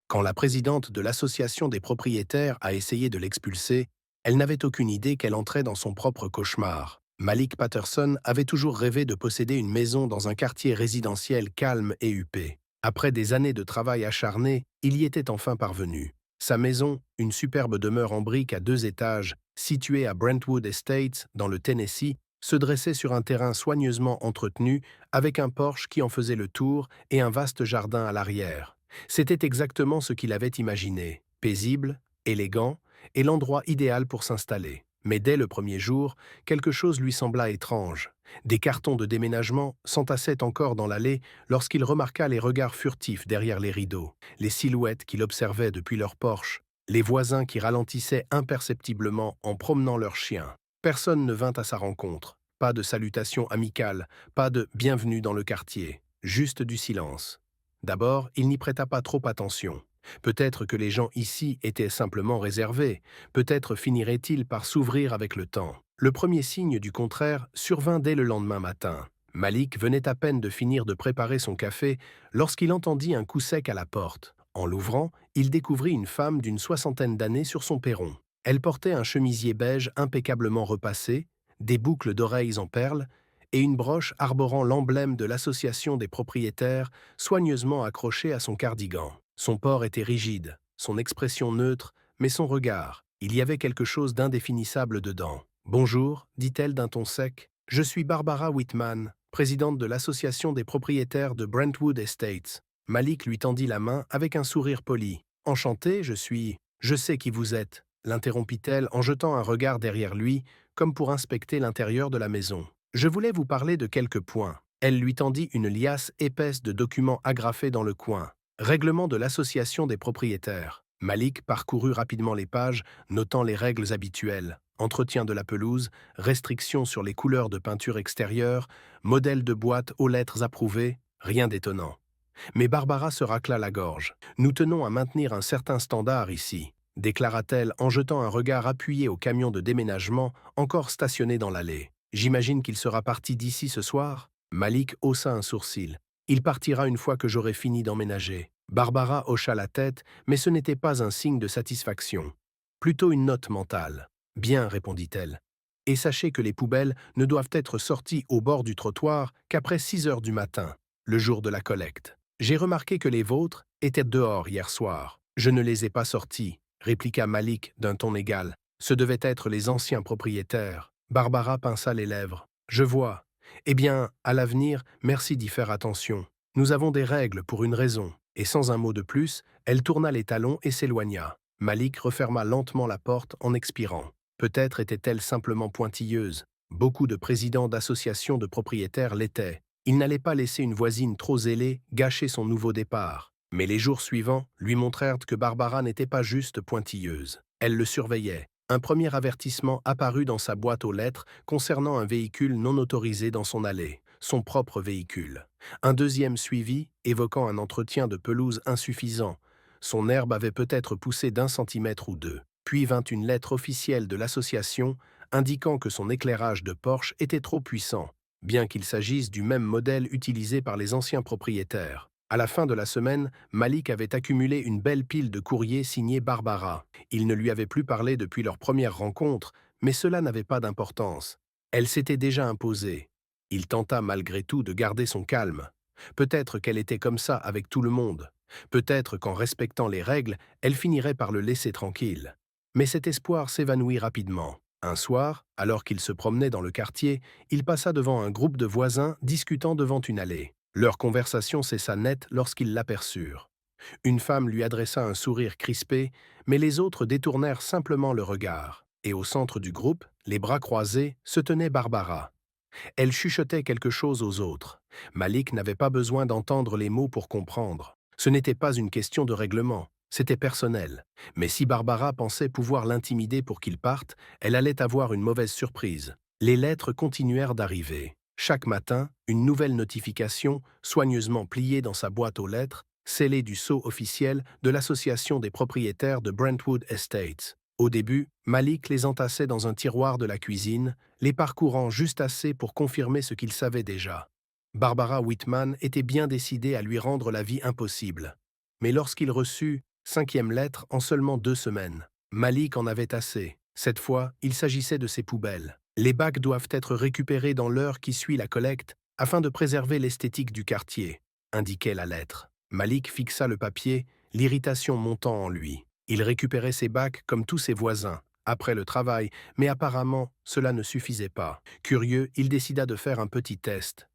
Quand la présidente de l'association des propriétaires a essayé de l'expulser, elle n'avait aucune idée qu'elle entrait dans son propre cauchemar. Malik Patterson avait toujours rêvé de posséder une maison dans un quartier résidentiel calme et huppé. Après des années de travail acharné, il y était enfin parvenu. Sa maison, une superbe demeure en briques à 2 étages, située à Brentwood Estates, dans le Tennessee, se dressait sur un terrain soigneusement entretenu, avec un porche qui en faisait le tour et un vaste jardin à l'arrière. C'était exactement ce qu'il avait imaginé, paisible, élégant, et l'endroit idéal pour s'installer. Mais dès le premier jour, quelque chose lui sembla étrange. Des cartons de déménagement s'entassaient encore dans l'allée lorsqu'il remarqua les regards furtifs derrière les rideaux, les silhouettes qu'il observait depuis leur porche, les voisins qui ralentissaient imperceptiblement en promenant leurs chiens. Personne ne vint à sa rencontre. Pas de salutation amicale, pas de bienvenue dans le quartier, juste du silence. D'abord, il n'y prêta pas trop attention. Peut-être que les gens ici étaient simplement réservés, peut-être finirait-il par s'ouvrir avec le temps. Le premier signe du contraire survint dès le lendemain matin. Malik venait à peine de finir de préparer son café lorsqu'il entendit un coup sec à la porte. En l'ouvrant, il découvrit une femme d'une soixantaine d'années sur son perron. Elle portait un chemisier beige impeccablement repassé, des boucles d'oreilles en perles et une broche arborant l'emblème de l'association des propriétaires soigneusement accrochée à son cardigan. Son port était rigide, son expression neutre, mais son regard, il y avait quelque chose d'indéfinissable dedans. « Bonjour », dit-elle d'un ton sec, « je suis Barbara Whitman, présidente de l'association des propriétaires de Brentwood Estates. » Malik lui tendit la main avec un sourire poli. « Enchanté, je suis... Je sais qui vous êtes », l'interrompit-elle en jetant un regard derrière lui, comme pour inspecter l'intérieur de la maison. « Je voulais vous parler de quelques points. » Elle lui tendit une liasse épaisse de documents agrafés dans le coin. Règlement de l'association des propriétaires. Malik parcourut rapidement les pages, notant les règles habituelles. Entretien de la pelouse, restrictions sur les couleurs de peinture extérieure, modèle de boîte aux lettres approuvées, rien d'étonnant. Mais Barbara se racla la gorge. « Nous tenons à maintenir un certain standard ici », déclara-t-elle en jetant un regard appuyé au camion de déménagement encore stationné dans l'allée. « J'imagine qu'il sera parti d'ici ce soir ?» Malik haussa un sourcil. « Il partira une fois que j'aurai fini d'emménager. » Barbara hocha la tête, mais ce n'était pas un signe de satisfaction. Plutôt une note mentale. « Bien, répondit-elle. Et sachez que les poubelles ne doivent être sorties au bord du trottoir qu'après 6 heures du matin, le jour de la collecte. J'ai remarqué que les vôtres étaient dehors hier soir. Je ne les ai pas sortis, répliqua Malik d'un ton égal. Ce devaient être les anciens propriétaires. Barbara pinça les lèvres. Je vois. Eh bien, à l'avenir, merci d'y faire attention. Nous avons des règles pour une raison. Et sans un mot de plus, elle tourna les talons et s'éloigna. Malik referma lentement la porte en expirant. Peut-être était-elle simplement pointilleuse. Beaucoup de présidents d'associations de propriétaires l'étaient. Il n'allait pas laisser une voisine trop zélée gâcher son nouveau départ. Mais les jours suivants lui montrèrent que Barbara n'était pas juste pointilleuse. Elle le surveillait. Un premier avertissement apparut dans sa boîte aux lettres concernant un véhicule non autorisé dans son allée, son propre véhicule. Un deuxième suivi, évoquant un entretien de pelouse insuffisant. Son herbe avait peut-être poussé d'1 centimètre ou deux. Puis vint une lettre officielle de l'association indiquant que son éclairage de porche était trop puissant, bien qu'il s'agisse du même modèle utilisé par les anciens propriétaires. À la fin de la semaine, Malik avait accumulé une belle pile de courriers signés Barbara. Il ne lui avait plus parlé depuis leur première rencontre, mais cela n'avait pas d'importance. Elle s'était déjà imposée. Il tenta malgré tout de garder son calme. Peut-être qu'elle était comme ça avec tout le monde. Peut-être qu'en respectant les règles, elle finirait par le laisser tranquille. Mais cet espoir s'évanouit rapidement. Un soir, alors qu'il se promenait dans le quartier, il passa devant un groupe de voisins discutant devant une allée. Leur conversation cessa net lorsqu'ils l'aperçurent. Une femme lui adressa un sourire crispé, mais les autres détournèrent simplement le regard. Et au centre du groupe, les bras croisés, se tenait Barbara. Elle chuchotait quelque chose aux autres. Malik n'avait pas besoin d'entendre les mots pour comprendre. Ce n'était pas une question de règlement, c'était personnel. Mais si Barbara pensait pouvoir l'intimider pour qu'il parte, elle allait avoir une mauvaise surprise. Les lettres continuèrent d'arriver. Chaque matin, une nouvelle notification, soigneusement pliée dans sa boîte aux lettres, scellée du sceau officiel de l'Association des propriétaires de Brentwood Estates. Au début, Malik les entassait dans un tiroir de la cuisine, les parcourant juste assez pour confirmer ce qu'il savait déjà. Barbara Whitman était bien décidée à lui rendre la vie impossible. Mais lorsqu'il reçut 5e lettre en seulement 2 semaines. Malik en avait assez. Cette fois, il s'agissait de ses poubelles. Les bacs doivent être récupérés dans l'heure qui suit la collecte afin de préserver l'esthétique du quartier, indiquait la lettre. Malik fixa le papier, l'irritation montant en lui. Il récupérait ses bacs comme tous ses voisins, après le travail, mais apparemment, cela ne suffisait pas. Curieux, il décida de faire un petit test.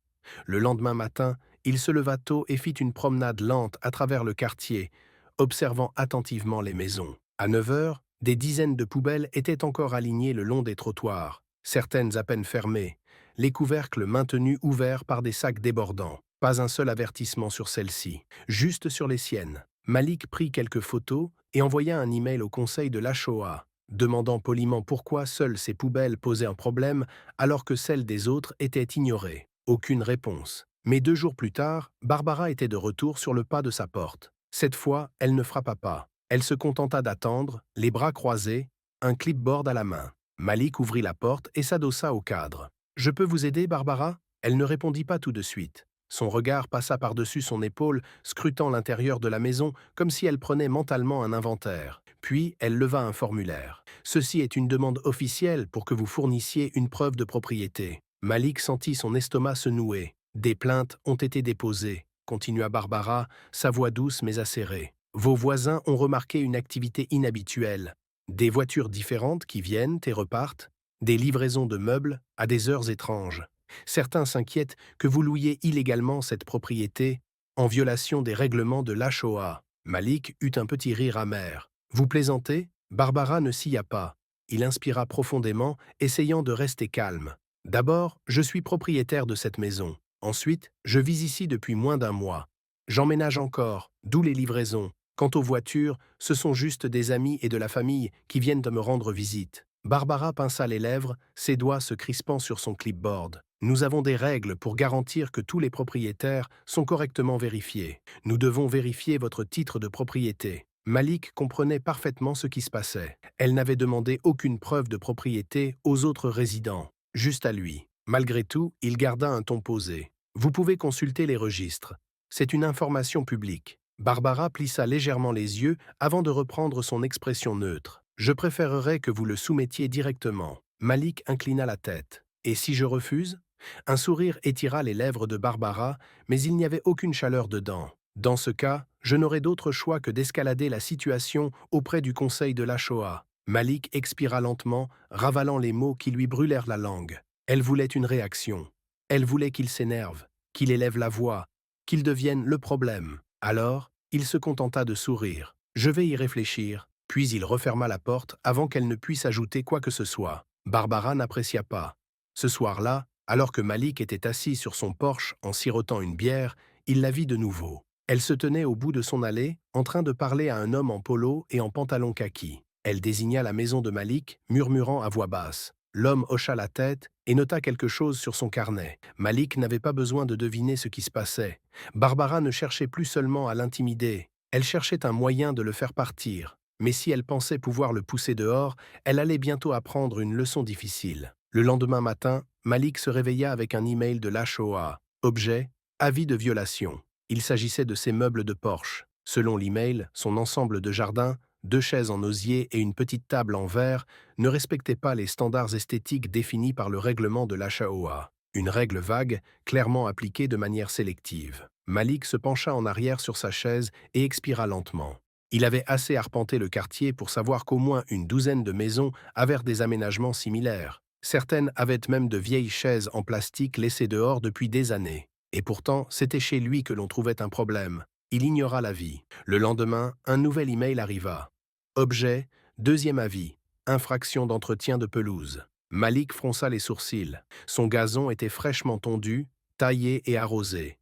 Le lendemain matin, il se leva tôt et fit une promenade lente à travers le quartier, observant attentivement les maisons. À 9 heures, des dizaines de poubelles étaient encore alignées le long des trottoirs, certaines à peine fermées, les couvercles maintenus ouverts par des sacs débordants. Pas un seul avertissement sur celles-ci, juste sur les siennes. Malik prit quelques photos et envoya un email au conseil de l'Ashoa, demandant poliment pourquoi seules ces poubelles posaient un problème alors que celles des autres étaient ignorées. Aucune réponse. Mais 2 jours plus tard, Barbara était de retour sur le pas de sa porte. Cette fois, elle ne frappa pas. Elle se contenta d'attendre, les bras croisés, un clipboard à la main. Malik ouvrit la porte et s'adossa au cadre. « Je peux vous aider, Barbara ?» Elle ne répondit pas tout de suite. Son regard passa par-dessus son épaule, scrutant l'intérieur de la maison comme si elle prenait mentalement un inventaire. Puis, elle leva un formulaire. « Ceci est une demande officielle pour que vous fournissiez une preuve de propriété. » Malik sentit son estomac se nouer. « Des plaintes ont été déposées, » continua Barbara, sa voix douce mais acérée. « Vos voisins ont remarqué une activité inhabituelle. Des voitures différentes qui viennent et repartent, des livraisons de meubles à des heures étranges. Certains s'inquiètent que vous louiez illégalement cette propriété en violation des règlements de l'Ashoa. » Malik eut un petit rire amer. « Vous plaisantez ?» Barbara ne s'ya pas. Il inspira profondément, essayant de rester calme. « D'abord, je suis propriétaire de cette maison. Ensuite, je vis ici depuis moins d'1 mois. J'emménage encore, d'où les livraisons. Quant aux voitures, ce sont juste des amis et de la famille qui viennent de me rendre visite. » Barbara pinça les lèvres, ses doigts se crispant sur son clipboard. « Nous avons des règles pour garantir que tous les propriétaires sont correctement vérifiés. Nous devons vérifier votre titre de propriété. » Malik comprenait parfaitement ce qui se passait. Elle n'avait demandé aucune preuve de propriété aux autres résidents, juste à lui. Malgré tout, il garda un ton posé. « Vous pouvez consulter les registres. C'est une information publique. » Barbara plissa légèrement les yeux avant de reprendre son expression neutre. « Je préférerais que vous le soumettiez directement. » Malik inclina la tête. « Et si je refuse ?» Un sourire étira les lèvres de Barbara, mais il n'y avait aucune chaleur dedans. « Dans ce cas, je n'aurai d'autre choix que d'escalader la situation auprès du conseil de l'Ashoa. » Malik expira lentement, ravalant les mots qui lui brûlèrent la langue. Elle voulait une réaction. Elle voulait qu'il s'énerve, qu'il élève la voix, qu'il devienne le problème. Alors, il se contenta de sourire. « Je vais y réfléchir. » Puis il referma la porte avant qu'elle ne puisse ajouter quoi que ce soit. Barbara n'apprécia pas. Ce soir-là, alors que Malik était assis sur son porche en sirotant une bière, il la vit de nouveau. Elle se tenait au bout de son allée, en train de parler à un homme en polo et en pantalon kaki. Elle désigna la maison de Malik, murmurant à voix basse. L'homme hocha la tête et nota quelque chose sur son carnet. Malik n'avait pas besoin de deviner ce qui se passait. Barbara ne cherchait plus seulement à l'intimider, elle cherchait un moyen de le faire partir. Mais si elle pensait pouvoir le pousser dehors, elle allait bientôt apprendre une leçon difficile. Le lendemain matin, Malik se réveilla avec un email de l'Ashoa. Objet, avis de violation. Il s'agissait de ses meubles de Porsche. Selon l'email, son ensemble de jardin, 2 chaises en osier et une petite table en verre, ne respectaient pas les standards esthétiques définis par le règlement de l'Ashoa. Une règle vague, clairement appliquée de manière sélective. Malik se pencha en arrière sur sa chaise et expira lentement. Il avait assez arpenté le quartier pour savoir qu'au moins une douzaine de maisons avaient des aménagements similaires. Certaines avaient même de vieilles chaises en plastique laissées dehors depuis des années. Et pourtant, c'était chez lui que l'on trouvait un problème. Il ignora l'avis. Le lendemain, un nouvel email arriva. Objet, 2e avis, infraction d'entretien de pelouse. Malik fronça les sourcils. Son gazon était fraîchement tondu, taillé et arrosé.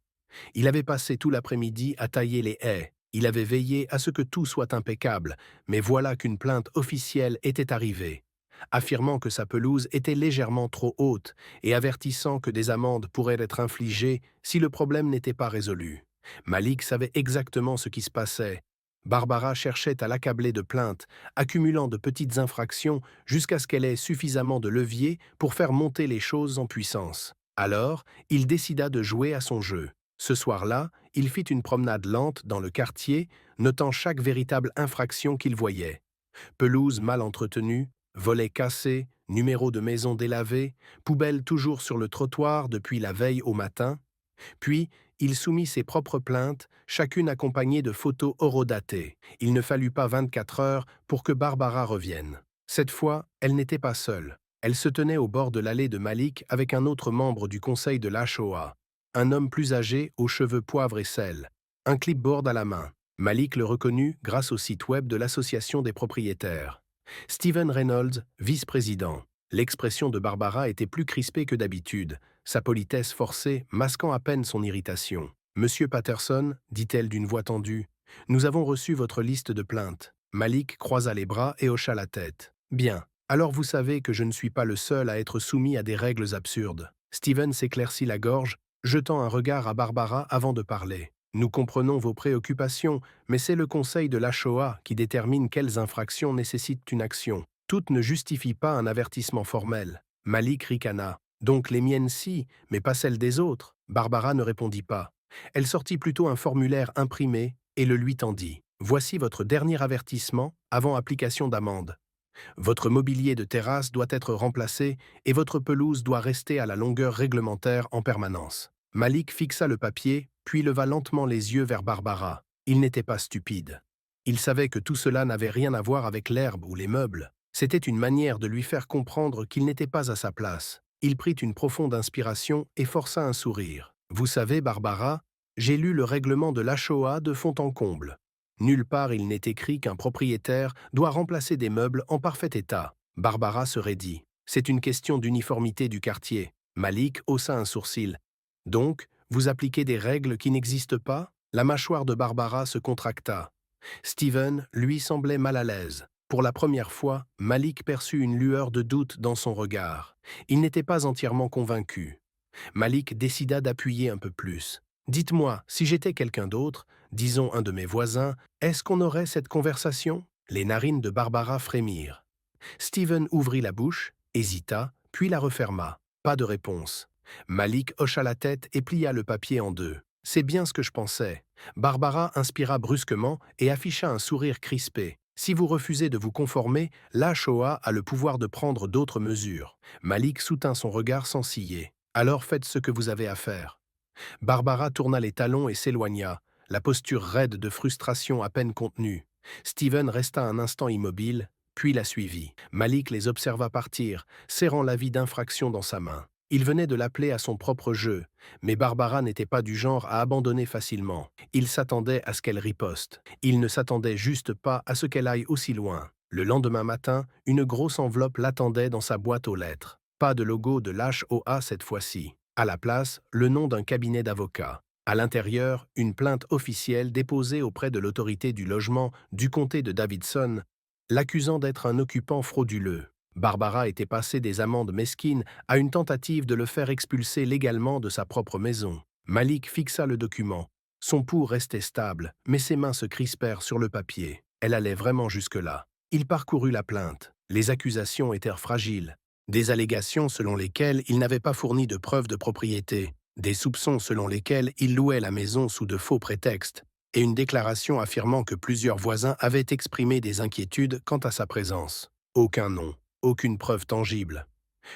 Il avait passé tout l'après-midi à tailler les haies. Il avait veillé à ce que tout soit impeccable, mais voilà qu'une plainte officielle était arrivée, affirmant que sa pelouse était légèrement trop haute et avertissant que des amendes pourraient être infligées si le problème n'était pas résolu. Malik savait exactement ce qui se passait. Barbara cherchait à l'accabler de plaintes, accumulant de petites infractions jusqu'à ce qu'elle ait suffisamment de levier pour faire monter les choses en puissance. Alors, il décida de jouer à son jeu. Ce soir-là, il fit une promenade lente dans le quartier, notant chaque véritable infraction qu'il voyait. Pelouse mal entretenue, volets cassés, numéros de maison délavés, poubelles toujours sur le trottoir depuis la veille au matin. Puis, il soumit ses propres plaintes, chacune accompagnée de photos horodatées. Il ne fallut pas 24 heures pour que Barbara revienne. Cette fois, elle n'était pas seule. Elle se tenait au bord de l'allée de Malik avec un autre membre du conseil de l'Ashoa, un homme plus âgé aux cheveux poivre et sel, un clipboard à la main. Malik le reconnut grâce au site web de l'association des propriétaires. Stephen Reynolds, vice-président. L'expression de Barbara était plus crispée que d'habitude, sa politesse forcée masquant à peine son irritation. « Monsieur Patterson, dit-elle d'une voix tendue, nous avons reçu votre liste de plaintes. » Malik croisa les bras et hocha la tête. « Bien. Alors vous savez que je ne suis pas le seul à être soumis à des règles absurdes. » Stephen s'éclaircit la gorge, jetant un regard à Barbara avant de parler. « Nous comprenons vos préoccupations, mais c'est le conseil de l'Ashoa qui détermine quelles infractions nécessitent une action. Toutes ne justifient pas un avertissement formel. » Malik ricana. « Donc les miennes si, mais pas celles des autres. » Barbara ne répondit pas. Elle sortit plutôt un formulaire imprimé et le lui tendit. « Voici votre dernier avertissement avant application d'amende. Votre mobilier de terrasse doit être remplacé et votre pelouse doit rester à la longueur réglementaire en permanence. » Malik fixa le papier, puis leva lentement les yeux vers Barbara. Il n'était pas stupide. Il savait que tout cela n'avait rien à voir avec l'herbe ou les meubles. C'était une manière de lui faire comprendre qu'il n'était pas à sa place. Il prit une profonde inspiration et força un sourire. « Vous savez, Barbara, j'ai lu le règlement de l'Ashoa de fond en comble. Nulle part il n'est écrit qu'un propriétaire doit remplacer des meubles en parfait état. » Barbara se raidit. « C'est une question d'uniformité du quartier. » Malik haussa un sourcil. « Donc, vous appliquez des règles qui n'existent pas ?» La mâchoire de Barbara se contracta. Stephen, lui, semblait mal à l'aise. Pour la première fois, Malik perçut une lueur de doute dans son regard. Il n'était pas entièrement convaincu. Malik décida d'appuyer un peu plus. « Dites-moi, si j'étais quelqu'un d'autre, disons un de mes voisins, est-ce qu'on aurait cette conversation ?» Les narines de Barbara frémirent. Stephen ouvrit la bouche, hésita, puis la referma. Pas de réponse. Malik hocha la tête et plia le papier en deux. « C'est bien ce que je pensais. » Barbara inspira brusquement et afficha un sourire crispé. « Si vous refusez de vous conformer, l'Ashoa a le pouvoir de prendre d'autres mesures. » Malik soutint son regard sans ciller. « Alors faites ce que vous avez à faire. » Barbara tourna les talons et s'éloigna, la posture raide de frustration à peine contenue. Stephen resta un instant immobile, puis la suivit. Malik les observa partir, serrant l'avis d'infraction dans sa main. Il venait de l'appeler à son propre jeu, mais Barbara n'était pas du genre à abandonner facilement. Il s'attendait à ce qu'elle riposte. Il ne s'attendait juste pas à ce qu'elle aille aussi loin. Le lendemain matin, une grosse enveloppe l'attendait dans sa boîte aux lettres. Pas de logo de l'HOA cette fois-ci. À la place, le nom d'un cabinet d'avocats. À l'intérieur, une plainte officielle déposée auprès de l'autorité du logement du comté de Davidson, l'accusant d'être un occupant frauduleux. Barbara était passée des amendes mesquines à une tentative de le faire expulser légalement de sa propre maison. Malik fixa le document. Son pouls restait stable, mais ses mains se crispèrent sur le papier. Elle allait vraiment jusque-là. Il parcourut la plainte. Les accusations étaient fragiles. Des allégations selon lesquelles il n'avait pas fourni de preuves de propriété, des soupçons selon lesquels il louait la maison sous de faux prétextes, et une déclaration affirmant que plusieurs voisins avaient exprimé des inquiétudes quant à sa présence. Aucun nom, aucune preuve tangible.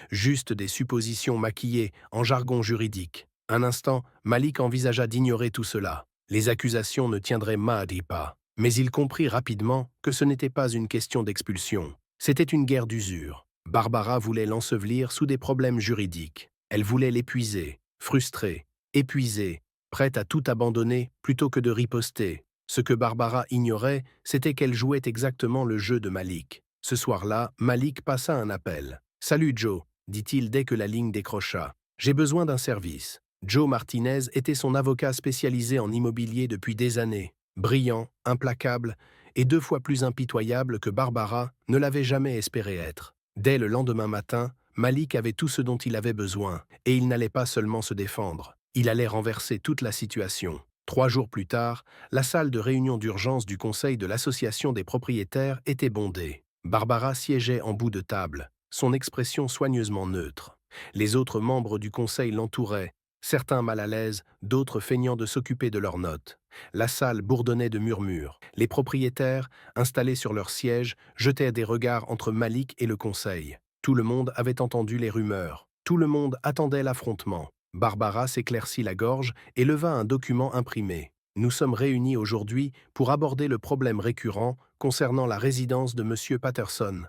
Juste des suppositions maquillées en jargon juridique. Un instant, Malik envisagea d'ignorer tout cela. Les accusations ne tiendraient Mahdi pas. Mais il comprit rapidement que ce n'était pas une question d'expulsion. C'était une guerre d'usure. Barbara voulait l'ensevelir sous des problèmes juridiques. Elle voulait l'épuiser, frustrée, épuisée, prête à tout abandonner plutôt que de riposter. Ce que Barbara ignorait, c'était qu'elle jouait exactement le jeu de Malik. Ce soir-là, Malik passa un appel. « Salut Joe », dit-il dès que la ligne décrocha. « J'ai besoin d'un service. » Joe Martinez était son avocat spécialisé en immobilier depuis des années. Brillant, implacable et 2 fois plus impitoyable que Barbara ne l'avait jamais espéré être. Dès le lendemain matin, Malik avait tout ce dont il avait besoin, et il n'allait pas seulement se défendre. Il allait renverser toute la situation. 3 jours plus tard, la salle de réunion d'urgence du conseil de l'association des propriétaires était bondée. Barbara siégeait en bout de table, son expression soigneusement neutre. Les autres membres du conseil l'entouraient, certains mal à l'aise, d'autres feignant de s'occuper de leurs notes. La salle bourdonnait de murmures. Les propriétaires, installés sur leurs sièges, jetaient des regards entre Malik et le conseil. Tout le monde avait entendu les rumeurs. Tout le monde attendait l'affrontement. Barbara s'éclaircit la gorge et leva un document imprimé. Nous sommes réunis aujourd'hui pour aborder le problème récurrent concernant la résidence de M. Patterson.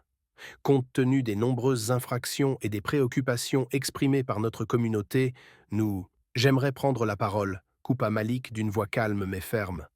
Compte tenu des nombreuses infractions et des préoccupations exprimées par notre communauté, J'aimerais prendre la parole, coupa Malik d'une voix calme mais ferme.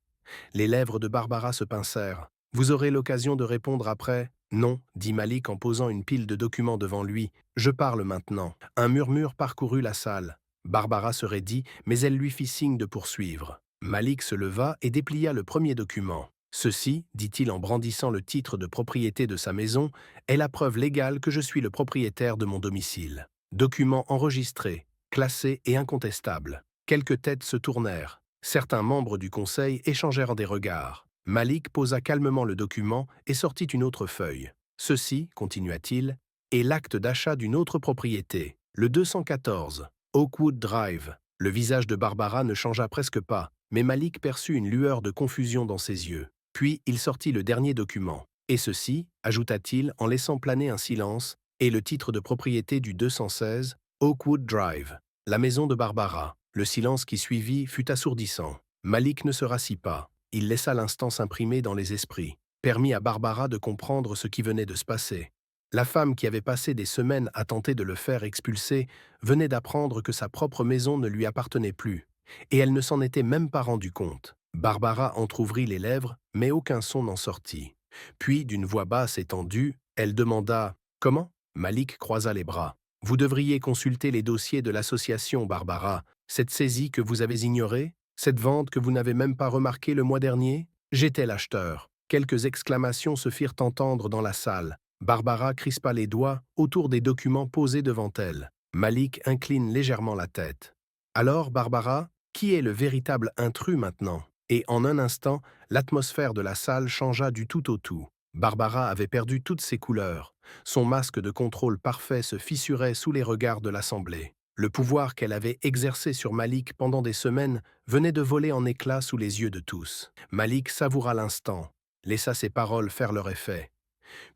Les lèvres de Barbara se pincèrent. Vous aurez l'occasion de répondre après. Non, dit Malik en posant une pile de documents devant lui. Je parle maintenant. Un murmure parcourut la salle. Barbara se raidit, mais elle lui fit signe de poursuivre. Malik se leva et déplia le premier document. Ceci, dit-il en brandissant le titre de propriété de sa maison, est la preuve légale que je suis le propriétaire de mon domicile. Document enregistré, classé et incontestable. Quelques têtes se tournèrent. Certains membres du conseil échangèrent des regards. Malik posa calmement le document et sortit une autre feuille. Ceci, continua-t-il, est l'acte d'achat d'une autre propriété, le 214, Oakwood Drive. Le visage de Barbara ne changea presque pas, mais Malik perçut une lueur de confusion dans ses yeux. Puis il sortit le dernier document. Et ceci, ajouta-t-il en laissant planer un silence, est le titre de propriété du 216, Oakwood Drive, la maison de Barbara. Le silence qui suivit fut assourdissant. Malik ne se rassit pas. Il laissa l'instant s'imprimer dans les esprits, permit à Barbara de comprendre ce qui venait de se passer. La femme qui avait passé des semaines à tenter de le faire expulser venait d'apprendre que sa propre maison ne lui appartenait plus, et elle ne s'en était même pas rendue compte. Barbara entr'ouvrit les lèvres, mais aucun son n'en sortit. Puis, d'une voix basse et tendue, elle demanda « Comment ?» Malik croisa les bras. « Vous devriez consulter les dossiers de l'association, Barbara. Cette saisie que vous avez ignorée, cette vente que vous n'avez même pas remarquée le mois dernier, j'étais l'acheteur. » Quelques exclamations se firent entendre dans la salle. Barbara crispa les doigts autour des documents posés devant elle. Malik incline légèrement la tête. « Alors, Barbara, qui est le véritable intrus maintenant ?» Et en un instant, l'atmosphère de la salle changea du tout au tout. Barbara avait perdu toutes ses couleurs. Son masque de contrôle parfait se fissurait sous les regards de l'assemblée. Le pouvoir qu'elle avait exercé sur Malik pendant des semaines venait de voler en éclats sous les yeux de tous. Malik savoura l'instant, laissa ses paroles faire leur effet.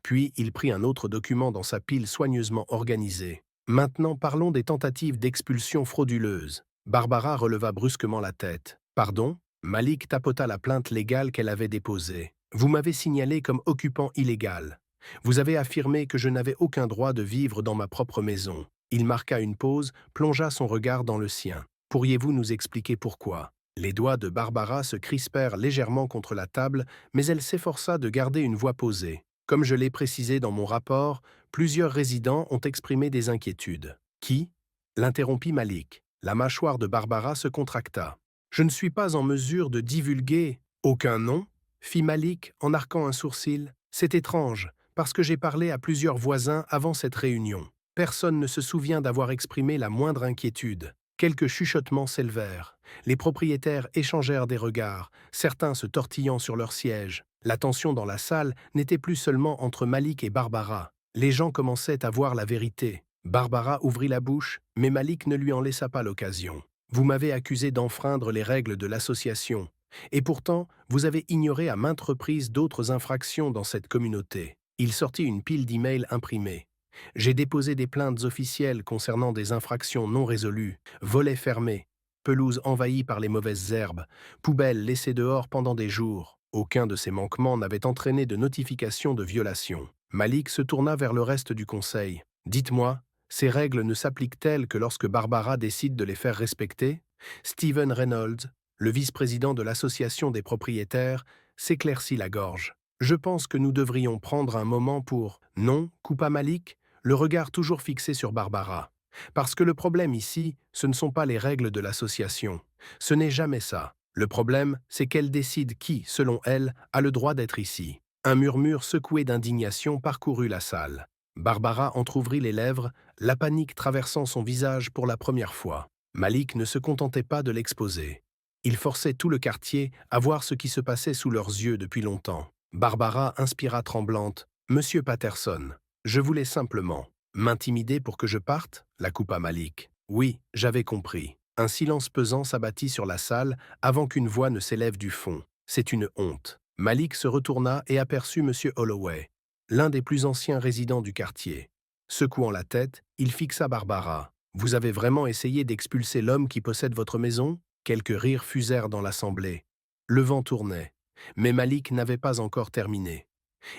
Puis il prit un autre document dans sa pile soigneusement organisée. Maintenant parlons des tentatives d'expulsion frauduleuses. Barbara releva brusquement la tête. « Pardon ?» Malik tapota la plainte légale qu'elle avait déposée. « Vous m'avez signalé comme occupant illégal. Vous avez affirmé que je n'avais aucun droit de vivre dans ma propre maison. » Il marqua une pause, plongea son regard dans le sien. « Pourriez-vous nous expliquer pourquoi ?» Les doigts de Barbara se crispèrent légèrement contre la table, mais elle s'efforça de garder une voix posée. « Comme je l'ai précisé dans mon rapport, plusieurs résidents ont exprimé des inquiétudes. »« Qui ?» l'interrompit Malik. La mâchoire de Barbara se contracta. « Je ne suis pas en mesure de divulguer. »« Aucun nom ?» fit Malik en arquant un sourcil. « C'est étrange, parce que j'ai parlé à plusieurs voisins avant cette réunion. Personne ne se souvient d'avoir exprimé la moindre inquiétude. Quelques chuchotements s'élevèrent. Les propriétaires échangèrent des regards, certains se tortillant sur leur siège. La tension dans la salle n'était plus seulement entre Malik et Barbara. Les gens commençaient à voir la vérité. Barbara ouvrit la bouche, mais Malik ne lui en laissa pas l'occasion. « Vous m'avez accusé d'enfreindre les règles de l'association. Et pourtant, vous avez ignoré à maintes reprises d'autres infractions dans cette communauté. » Il sortit une pile d'emails imprimés. « J'ai déposé des plaintes officielles concernant des infractions non résolues, volets fermés, pelouses envahies par les mauvaises herbes, poubelles laissées dehors pendant des jours. Aucun de ces manquements n'avait entraîné de notification de violation. » Malik se tourna vers le reste du conseil. « Dites-moi, ces règles ne s'appliquent-elles que lorsque Barbara décide de les faire respecter ?» Stephen Reynolds, le vice-président de l'association des propriétaires, s'éclaircit la gorge. « Je pense que nous devrions prendre un moment pour... » « Non, coupa Malik, le regard toujours fixé sur Barbara. « Parce que le problème ici, ce ne sont pas les règles de l'association. Ce n'est jamais ça. Le problème, c'est qu'elle décide qui, selon elle, a le droit d'être ici. » Un murmure secoué d'indignation parcourut la salle. Barbara entr'ouvrit les lèvres, la panique traversant son visage pour la première fois. Malik ne se contentait pas de l'exposer. Il forçait tout le quartier à voir ce qui se passait sous leurs yeux depuis longtemps. Barbara inspira tremblante. « Monsieur Patterson, je voulais simplement m'intimider pour que je parte ?» la coupa Malik. « Oui, j'avais compris. Un silence pesant s'abattit sur la salle avant qu'une voix ne s'élève du fond. C'est une honte. Malik se retourna et aperçut M. Holloway, l'un des plus anciens résidents du quartier. Secouant la tête, il fixa Barbara. « Vous avez vraiment essayé d'expulser l'homme qui possède votre maison ?» Quelques rires fusèrent dans l'assemblée. Le vent tournait, mais Malik n'avait pas encore terminé.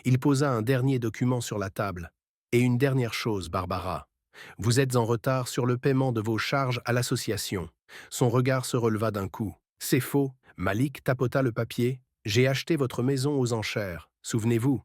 Il posa un dernier document sur la table. « Et une dernière chose, Barbara. Vous êtes en retard sur le paiement de vos charges à l'association. » Son regard se releva d'un coup. « C'est faux. » Malik tapota le papier. « J'ai acheté votre maison aux enchères. Souvenez-vous.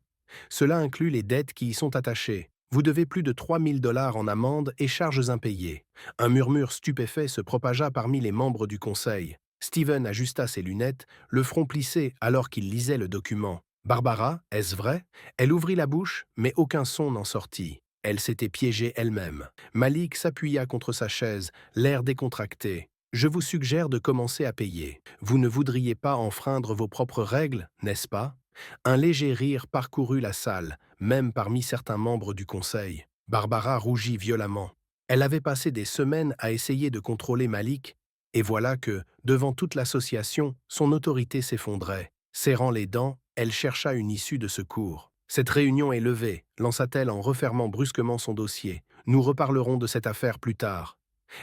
Cela inclut les dettes qui y sont attachées. Vous devez plus de 3 000 $ en amendes et charges impayées. » Un murmure stupéfait se propagea parmi les membres du conseil. Steven ajusta ses lunettes, le front plissé alors qu'il lisait le document. « Barbara, est-ce vrai ?» Elle ouvrit la bouche, mais aucun son n'en sortit. Elle s'était piégée elle-même. Malik s'appuya contre sa chaise, l'air décontracté. « Je vous suggère de commencer à payer. Vous ne voudriez pas enfreindre vos propres règles, n'est-ce pas ?» Un léger rire parcourut la salle, même parmi certains membres du conseil. Barbara rougit violemment. Elle avait passé des semaines à essayer de contrôler Malik, et voilà que, devant toute l'association, son autorité s'effondrait. Serrant les dents, elle chercha une issue de secours. « Cette réunion est levée », lança-t-elle en refermant brusquement son dossier. « Nous reparlerons de cette affaire plus tard. »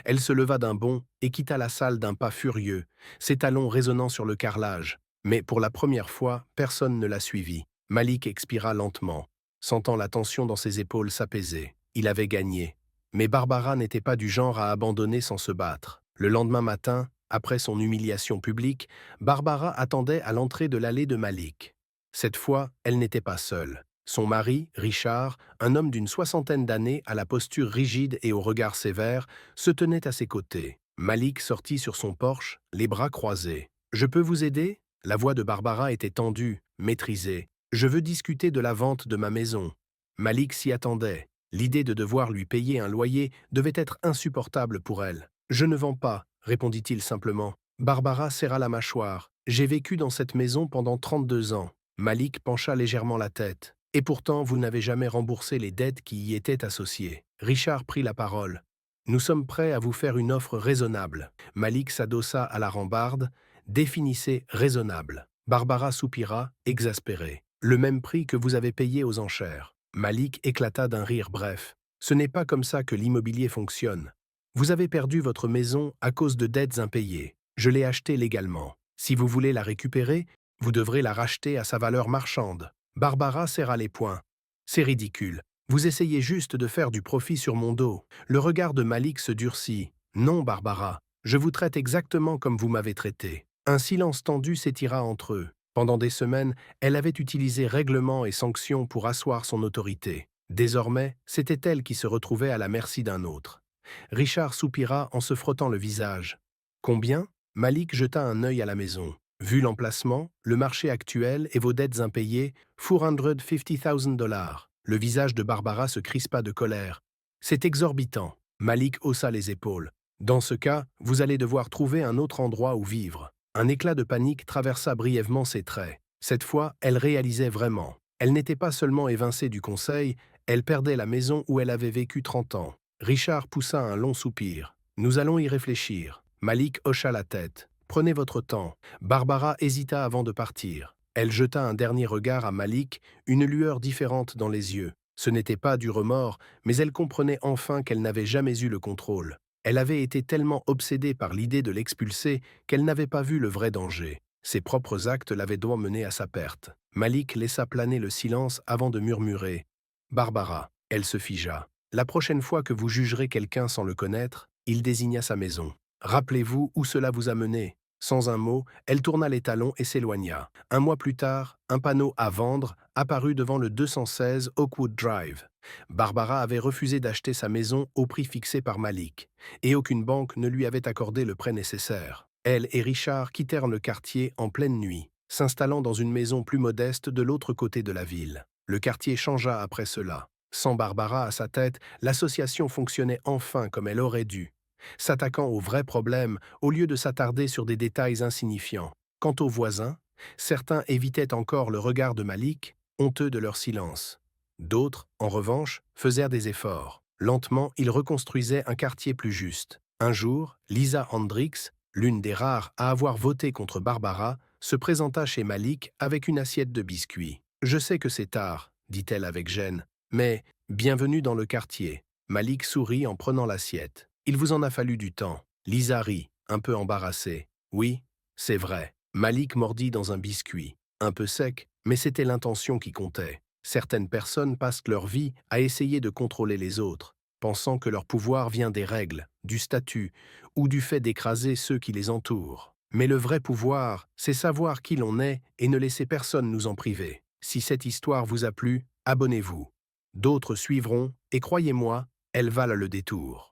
Elle se leva d'un bond et quitta la salle d'un pas furieux, ses talons résonnant sur le carrelage. Mais pour la première fois, personne ne la suivit. Malik expira lentement, sentant la tension dans ses épaules s'apaiser. Il avait gagné. Mais Barbara n'était pas du genre à abandonner sans se battre. Le lendemain matin, après son humiliation publique, Barbara attendait à l'entrée de l'allée de Malik. Cette fois, elle n'était pas seule. Son mari, Richard, un homme d'une 60aine d'années à la posture rigide et au regard sévère, se tenait à ses côtés. Malik sortit sur son porche, les bras croisés. « Je peux vous aider ?» La voix de Barbara était tendue, maîtrisée. « Je veux discuter de la vente de ma maison. » Malik s'y attendait. L'idée de devoir lui payer un loyer devait être insupportable pour elle. « Je ne vends pas, » répondit-il simplement. Barbara serra la mâchoire. « J'ai vécu dans cette maison pendant 32 ans. » Malik pencha légèrement la tête. « Et pourtant, vous n'avez jamais remboursé les dettes qui y étaient associées. » Richard prit la parole. « Nous sommes prêts à vous faire une offre raisonnable. » Malik s'adossa à la rambarde. « Définissez raisonnable. » Barbara soupira, exaspérée. « Le même prix que vous avez payé aux enchères. » Malik éclata d'un rire bref. « Ce n'est pas comme ça que l'immobilier fonctionne. Vous avez perdu votre maison à cause de dettes impayées. Je l'ai achetée légalement. Si vous voulez la récupérer, vous devrez la racheter à sa valeur marchande. » Barbara serra les poings. « C'est ridicule. Vous essayez juste de faire du profit sur mon dos. » Le regard de Malik se durcit. « Non, Barbara, je vous traite exactement comme vous m'avez traité. » Un silence tendu s'étira entre eux. Pendant des semaines, elle avait utilisé règlements et sanctions pour asseoir son autorité. Désormais, c'était elle qui se retrouvait à la merci d'un autre. Richard soupira en se frottant le visage. « Combien ?» Malik jeta un œil à la maison. Vu l'emplacement, le marché actuel et vos dettes impayées, $450,000. Le visage de Barbara se crispa de colère. « C'est exorbitant. » Malik haussa les épaules. « Dans ce cas, vous allez devoir trouver un autre endroit où vivre. » Un éclat de panique traversa brièvement ses traits. Cette fois, elle réalisait vraiment. Elle n'était pas seulement évincée du conseil, elle perdait la maison où elle avait vécu 30 ans. Richard poussa un long soupir. « Nous allons y réfléchir. » Malik hocha la tête. « Prenez votre temps. » Barbara hésita avant de partir. Elle jeta un dernier regard à Malik, une lueur différente dans les yeux. Ce n'était pas du remords, mais elle comprenait enfin qu'elle n'avait jamais eu le contrôle. Elle avait été tellement obsédée par l'idée de l'expulser qu'elle n'avait pas vu le vrai danger. Ses propres actes l'avaient donc menée à sa perte. Malik laissa planer le silence avant de murmurer. « Barbara », elle se figea. « La prochaine fois que vous jugerez quelqu'un sans le connaître, » il désigna sa maison. « Rappelez-vous où cela vous a mené. » Sans un mot, elle tourna les talons et s'éloigna. Un mois plus tard, un panneau « À vendre » apparut devant le 216 Oakwood Drive. Barbara avait refusé d'acheter sa maison au prix fixé par Malik, et aucune banque ne lui avait accordé le prêt nécessaire. Elle et Richard quittèrent le quartier en pleine nuit, s'installant dans une maison plus modeste de l'autre côté de la ville. Le quartier changea après cela. Sans Barbara à sa tête, l'association fonctionnait enfin comme elle aurait dû, s'attaquant aux vrais problèmes au lieu de s'attarder sur des détails insignifiants. Quant aux voisins, certains évitaient encore le regard de Malik, honteux de leur silence. D'autres, en revanche, faisaient des efforts. Lentement, ils reconstruisaient un quartier plus juste. Un jour, Lisa Hendricks, l'une des rares à avoir voté contre Barbara, se présenta chez Malik avec une assiette de biscuits. « Je sais que c'est tard, dit-elle avec gêne, mais bienvenue dans le quartier. » Malik sourit en prenant l'assiette. « Il vous en a fallu du temps. » Lisa rit, un peu embarrassée. « Oui, c'est vrai. » Malik mordit dans un biscuit. Un peu sec, mais c'était l'intention qui comptait. Certaines personnes passent leur vie à essayer de contrôler les autres, pensant que leur pouvoir vient des règles, du statut ou du fait d'écraser ceux qui les entourent. Mais le vrai pouvoir, c'est savoir qui l'on est et ne laisser personne nous en priver. Si cette histoire vous a plu, abonnez-vous. D'autres suivront, et croyez-moi, elles valent le détour.